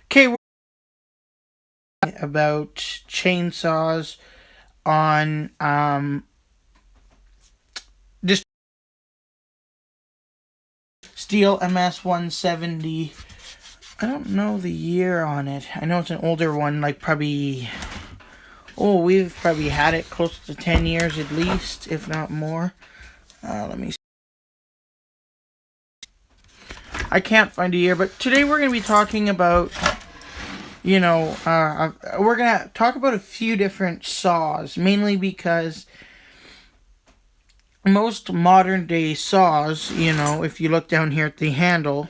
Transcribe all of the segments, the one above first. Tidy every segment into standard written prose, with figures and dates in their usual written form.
Okay, we're about chainsaws on just Stihl MS-170. I don't know the year on it. I know it's an older one, like probably, oh, we've probably had it close to 10 years at least, if not more. Let me see. I can't find a year, but today we're going to be talking about, we're going to talk about a few different saws, mainly because most modern day saws, if you look down here at the handle,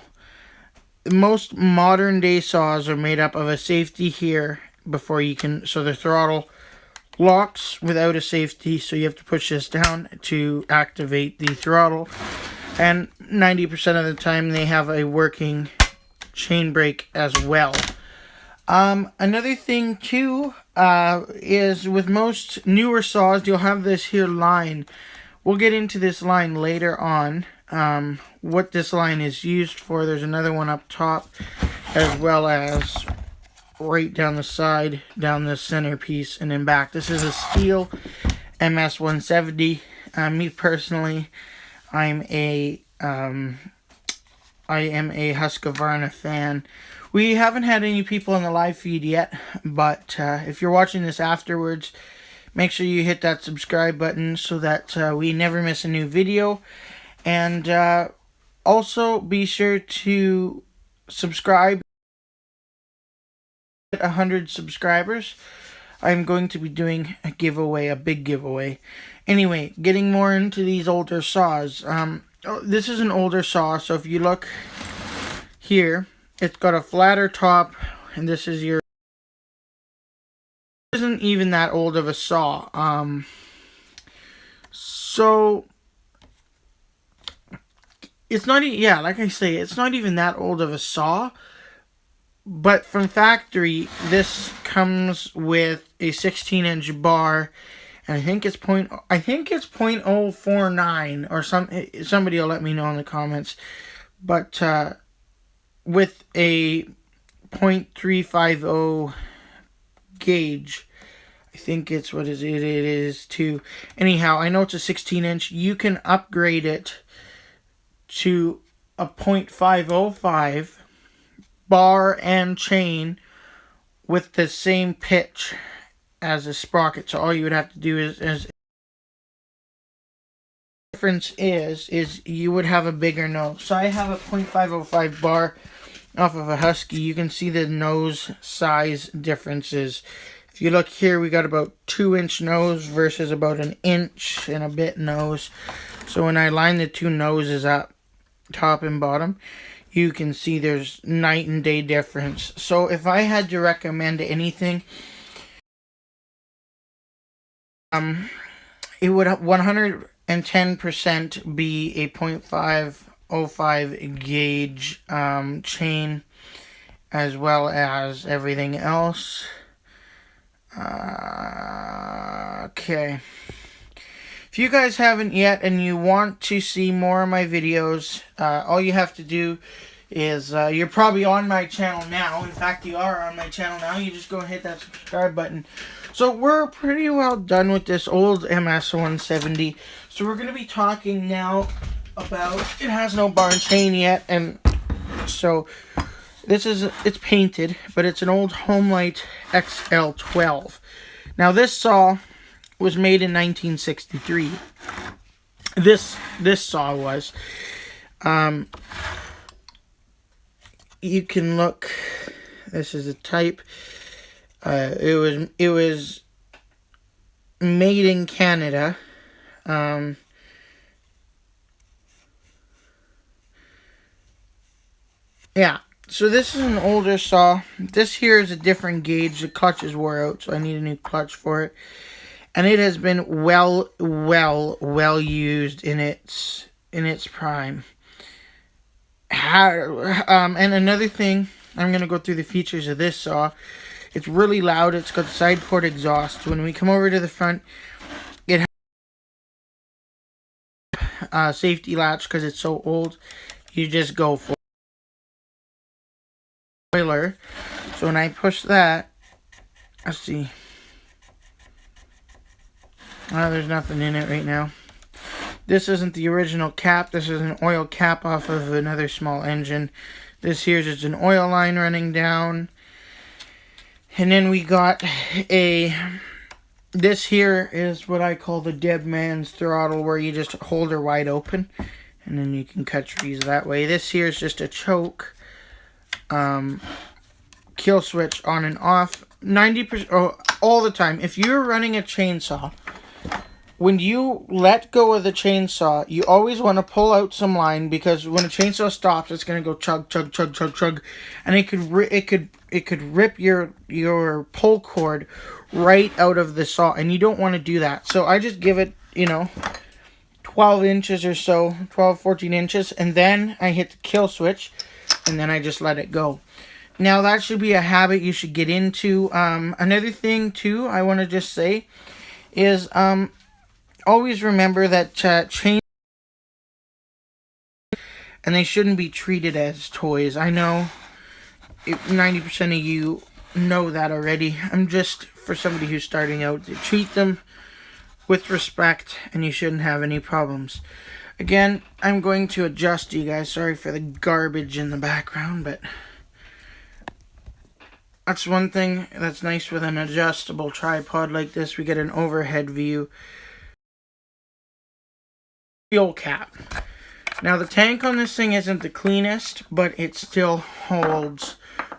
most modern day saws are made up of a safety here before you can, so the throttle locks without a safety, so you have to push this down to activate the throttle, and 90% of the time they have a working chain brake as well. Another thing too is with most newer saws, you'll have this here line. We'll get into this line later on, what this line is used for. There's another one up top, as well as right down the side, down the centerpiece, and then back. This is a Stihl MS-170. Me personally, I am a Husqvarna fan. We haven't had any people in the live feed yet, but if you're watching this afterwards, make sure you hit that subscribe button so that we never miss a new video. And also be sure to subscribe. At 100 subscribers, I'm going to be doing a giveaway, a big giveaway. Anyway, getting more into these older saws. This is an older saw, so if you look here, it's got a flatter top, and this is your... It isn't even that old of a saw. So it's not, yeah, like I say, it's not even that old of a saw. But from factory, this comes with a 16-inch bar, and I think it's 0.049 or somebody will let me know in the comments. But with a 0.350 gauge, I think it's what is it is too. Anyhow, I know it's a 16-inch. You can upgrade it to a 0.505 bar and chain with the same pitch as a sprocket. So all you would have to do is the difference is you would have a bigger nose. So I have a 0.505 bar off of a Husky. You can see the nose size differences. If you look here, we got about 2-inch nose versus about an inch and a bit nose. So when I line the two noses up, top and bottom, you can see there's night and day difference. So if I had to recommend anything, it would 110% be a 0.505 gauge chain, as well as everything else. Okay. If you guys haven't yet and you want to see more of my videos, all you have to do is, you're probably on my channel now. In fact, you are on my channel now. You just go and hit that subscribe button. So we're pretty well done with this old MS-170. So we're going to be talking now about, it has no bar and chain yet. And so it's painted, but it's an old Homelite XL12. Now this saw was made in 1963. This saw was. You can look. This is a type. It was made in Canada. Yeah. So this is an older saw. This here is a different gauge. The clutch is wore out, so I need a new clutch for it. And it has been well used in its prime. And another thing, I'm going to go through the features of this saw. It's really loud. It's got side port exhaust. When we come over to the front, it has safety latch because it's so old. You just go for spoiler. So when I push that, let's see. Oh, there's nothing in it right now. This isn't the original cap. This is an oil cap off of another small engine. This here's just an oil line running down. And then we got this here is what I call the dead man's throttle, where you just hold her wide open. And then you can cut trees that way. This here is just a choke. Kill switch on and off. 90%, all the time. If you're running a chainsaw, when you let go of the chainsaw, you always want to pull out some line, because when a chainsaw stops, it's going to go chug, chug, chug, chug, chug, and it could rip your pull cord right out of the saw, and you don't want to do that. So I just give it, 12 inches or so, 12, 14 inches, and then I hit the kill switch, and then I just let it go. Now that should be a habit you should get into. Another thing too, I want to just say is always remember that chains, and they shouldn't be treated as toys. I know 90% of you know that already. I'm just, for somebody who's starting out, to treat them with respect, and you shouldn't have any problems. Again, I'm going to adjust you guys. Sorry for the garbage in the background, but that's one thing that's nice with an adjustable tripod like this. We get an overhead view. Fuel cap. Now the tank on this thing isn't the cleanest, but it still holds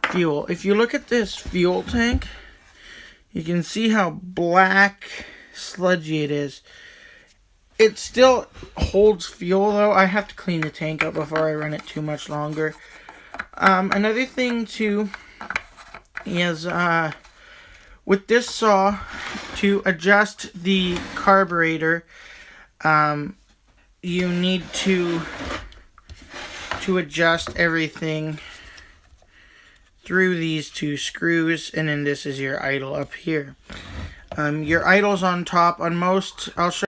fuel. If you look at this fuel tank, you can see how black, sludgy it is. It still holds fuel though. I have to clean the tank up before I run it too much longer. Another thing too is with this saw, to adjust the carburetor, you need to adjust everything through these two screws, and then this is your idle up here. Your idle's on top. On most, I'll show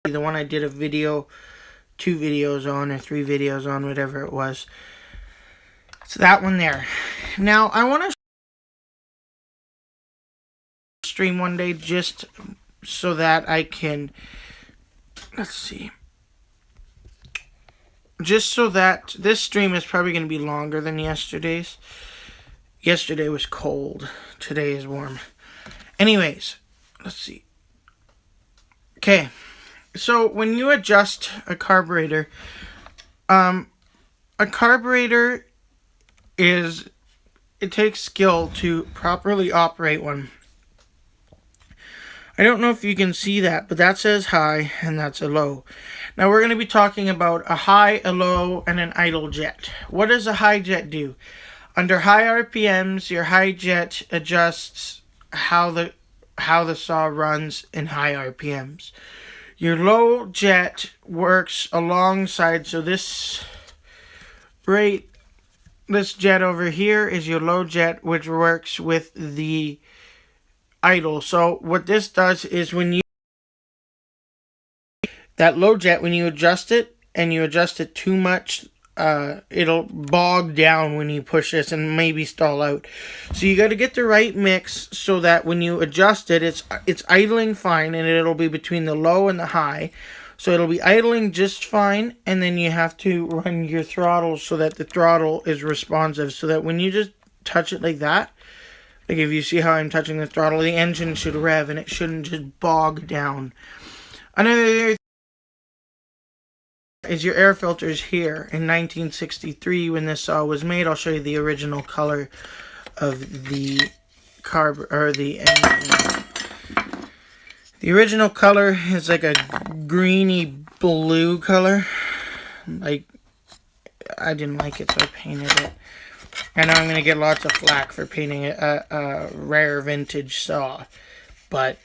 you the one I did a video, 2 videos on, or 3 videos on, whatever it was. It's that one there. Now I want to stream one day just so that I can, let's see, just so that this stream is probably going to be longer than yesterday's. Yesterday was cold. Today is warm. Anyways, let's see. Okay, so when you adjust a carburetor, it takes skill to properly operate one. I don't know if you can see that, but that says high and that's a low. Now we're going to be talking about a high, a low, and an idle jet. What does a high jet do? Under high RPMs, your high jet adjusts how the saw runs in high RPMs. Your low jet works alongside, so this jet over here is your low jet, which works with the idle. So what this does is that low jet, when you adjust it and you adjust it too much, it'll bog down when you push this and maybe stall out. So you got to get the right mix so that when you adjust it, it's idling fine, and it'll be between the low and the high. So it'll be idling just fine, and then you have to run your throttle so that the throttle is responsive, so that when you just touch it like that, like if you see how I'm touching the throttle, the engine should rev and it shouldn't just bog down. Another is your air filters here. In 1963, when this saw was made, I'll show you the original color of the engine. The original color is like a greeny blue color. Like, I didn't like it, so I painted it. I know I'm going to get lots of flack for painting a rare vintage saw, but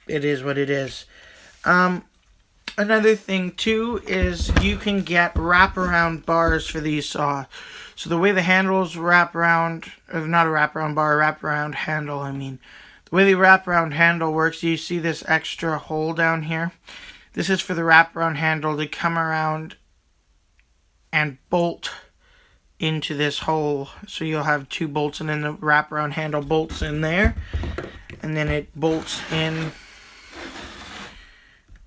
it is what it is. Another thing too is you can get wraparound bars for these saws. So the way the handles wrap around, or not a wraparound bar, a wraparound handle, I mean. The way the wraparound handle works, you see this extra hole down here? This is for the wraparound handle to come around and bolt into this hole. So you'll have 2 bolts, and then the wraparound handle bolts in there, and then it bolts in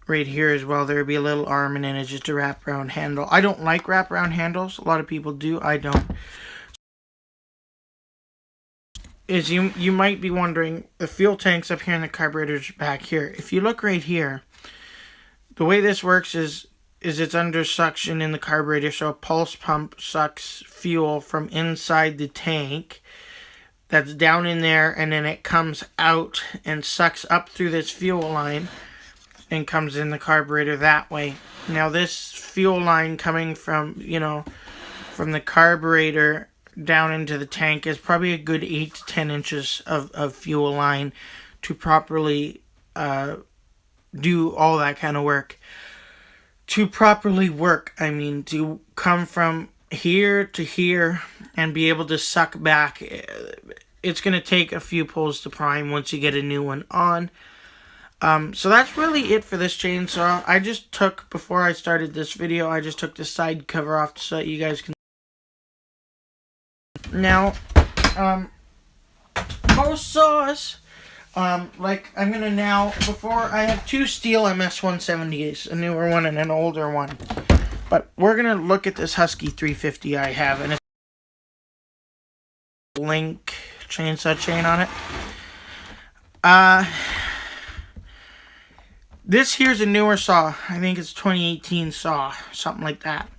right here as well. There'll be a little arm, and then it's just a wraparound handle. I don't like wraparound handles. A lot of people do. I don't. Is you might be wondering, the fuel tank's up here and the carburetor's back here. If you look right here, the way this works is it's under suction in the carburetor, so a pulse pump sucks fuel from inside the tank that's down in there, and then it comes out and sucks up through this fuel line and comes in the carburetor that way. Now this fuel line coming from, from the carburetor down into the tank is probably a good 8 to 10 inches of fuel line to properly do all that kind of work. To properly work, I mean, to come from here to here and be able to suck back, it's going to take a few pulls to prime once you get a new one on. So that's really it for this chainsaw. I just took, before I started this video, I just took the side cover off so that you guys can. Now, most saws, like I'm gonna now, before I have 2 Stihl MS-170s, a newer one and an older one. But we're gonna look at this Husky 350 I have, and it's a Link chainsaw chain on it. This here's a newer saw. I think it's 2018 saw, something like that.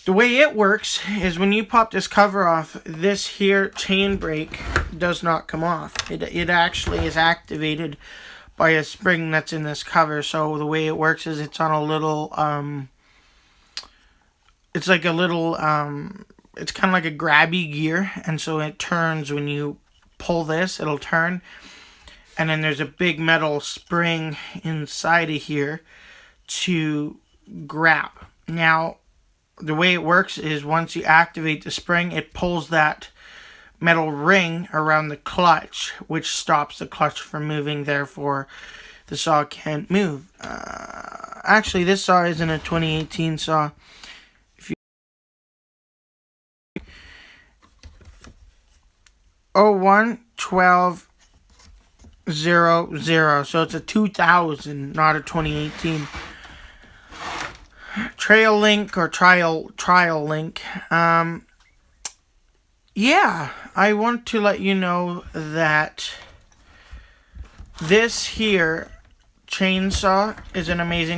The way it works is when you pop this cover off, this here chain brake does not come off. It actually is activated by a spring that's in this cover. So the way it works is it's on a little, it's like a little, it's kind of like a grabby gear. And so it turns when you pull this, it'll turn. And then there's a big metal spring inside of here to grab. Now, the way it works is once you activate the spring, it pulls that metal ring around the clutch, which stops the clutch from moving, therefore the saw can't move. Actually, this saw isn't a 2018 saw. If you 01-12-00, so it's a 2000, not a 2018. Trail Link or Trial Link. Yeah, I want to let you know that this here chainsaw is an amazing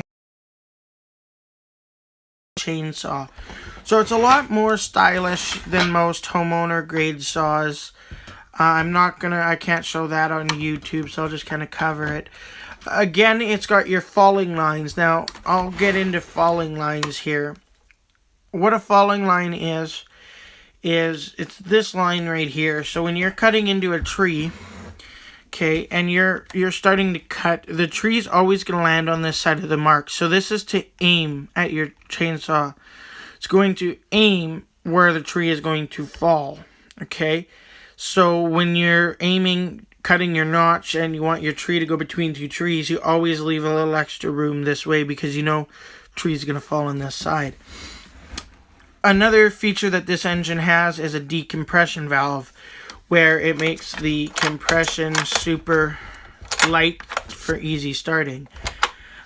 chainsaw. So it's a lot more stylish than most homeowner grade saws. I can't show that on YouTube, so I'll just kind of cover it. Again, it's got your falling lines. Now, I'll get into falling lines here. What a falling line is it's this line right here. So when you're cutting into a tree, okay, and you're starting to cut, the tree's always going to land on this side of the mark. So this is to aim at your chainsaw. It's going to aim where the tree is going to fall, okay? So when you're aiming, cutting your notch, and you want your tree to go between 2 trees, you always leave a little extra room this way because you know tree's going to fall on this side. Another feature that this engine has is a decompression valve, where it makes the compression super light for easy starting.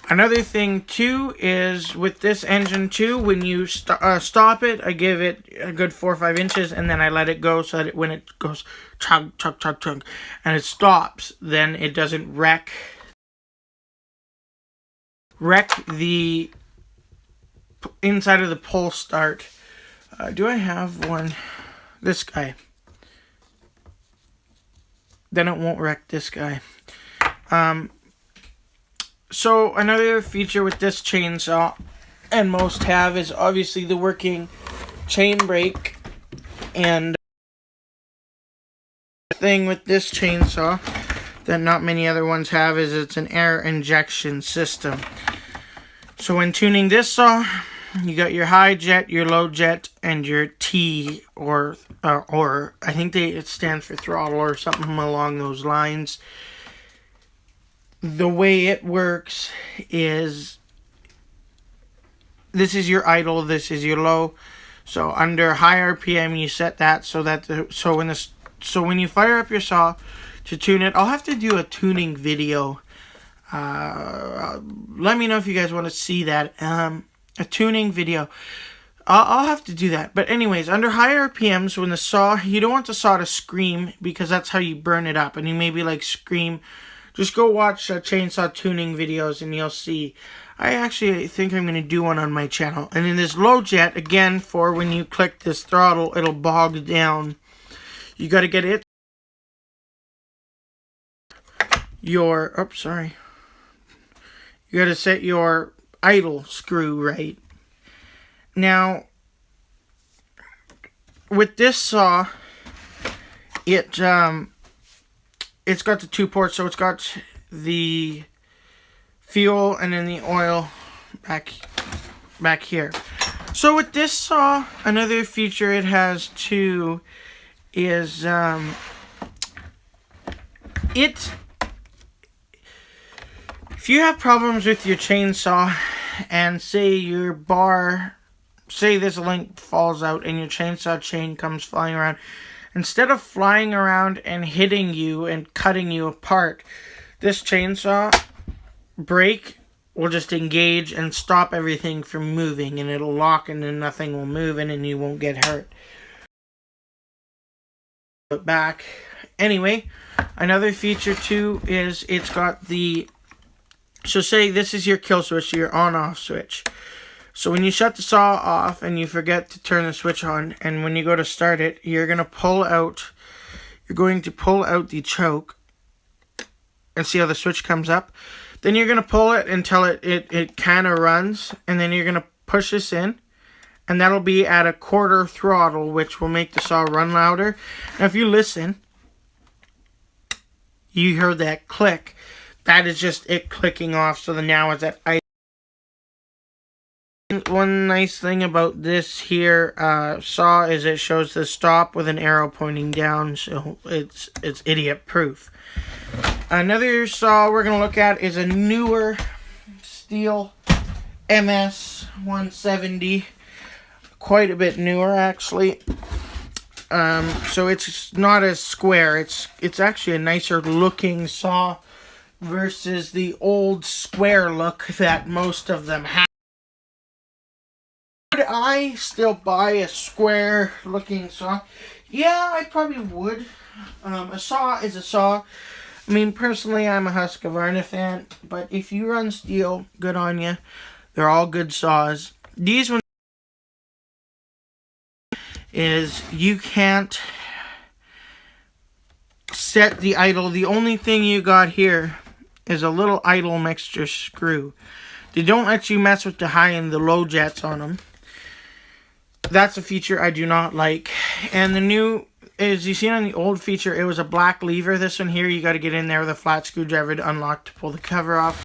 Another thing too is with this engine too, when you stop it, I give it a good 4 or 5 inches, and then I let it go so that when it goes chug, chug, chug, chug, and it stops, then it doesn't wreck the inside of the pull start. Do I have one? This guy. Then it won't wreck this guy. So another feature with this chainsaw, and most have, is obviously the working chain brake. And the thing with this chainsaw that not many other ones have is it's an air injection system. So when tuning this saw, you got your high jet, your low jet, and your T, or I think it stands for throttle or something along those lines. The way it works is this is your idle, this is your low. So under high RPM, you set that so that when you fire up your saw to tune it, I'll have to do a tuning video. Let me know if you guys want to see that. A tuning video. I'll have to do that. But anyways, under high RPMs, when the saw, you don't want the saw to scream because that's how you burn it up. And you maybe like scream. Just go watch chainsaw tuning videos and you'll see. I actually think I'm going to do one on my channel. And in this low jet, again, for when you click this throttle, it'll bog down. You got to get it. You got to set your idle screw right. Now, with this saw, it's got the 2 ports, so it's got the fuel and then the oil back here. So with this saw, another feature it has too is if you have problems with your chainsaw and say your bar, say this link falls out and your chainsaw chain comes flying around, instead of flying around and hitting you and cutting you apart, this chainsaw brake will just engage and stop everything from moving, and it'll lock and then nothing will move and you won't get hurt. But back. Anyway, another feature too is it's got the, so say this is your kill switch, your on-off switch. So when you shut the saw off and you forget to turn the switch on, and when you go to start it, you're going to pull out the choke, and see how the switch comes up? Then you're going to pull it until it kind of runs, and then you're going to push this in, and that'll be at a quarter throttle, which will make the saw run louder. Now if you listen, you heard that click. That is just it clicking off, so now it's at idle. One nice thing about this here saw is it shows the stop with an arrow pointing down, so it's idiot proof. Another saw we're going to look at is a newer Stihl MS 170. Quite a bit newer actually. So it's not as square. It's actually a nicer looking saw versus the old square look that most of them have. Would I still buy a square looking saw? Yeah, I probably would. A saw is a saw. I mean, personally, I'm a Husqvarna fan, but if you run Stihl, good on you. They're all good saws. These ones is you can't set the idle. The only thing you got here is a little idle mixture screw. They don't let you mess with the high and the low jets on them. That's a feature I do not like. And the new is, you see on the old feature, it was a black lever. This one here, you got to get in there with a flat screwdriver to unlock to pull the cover off.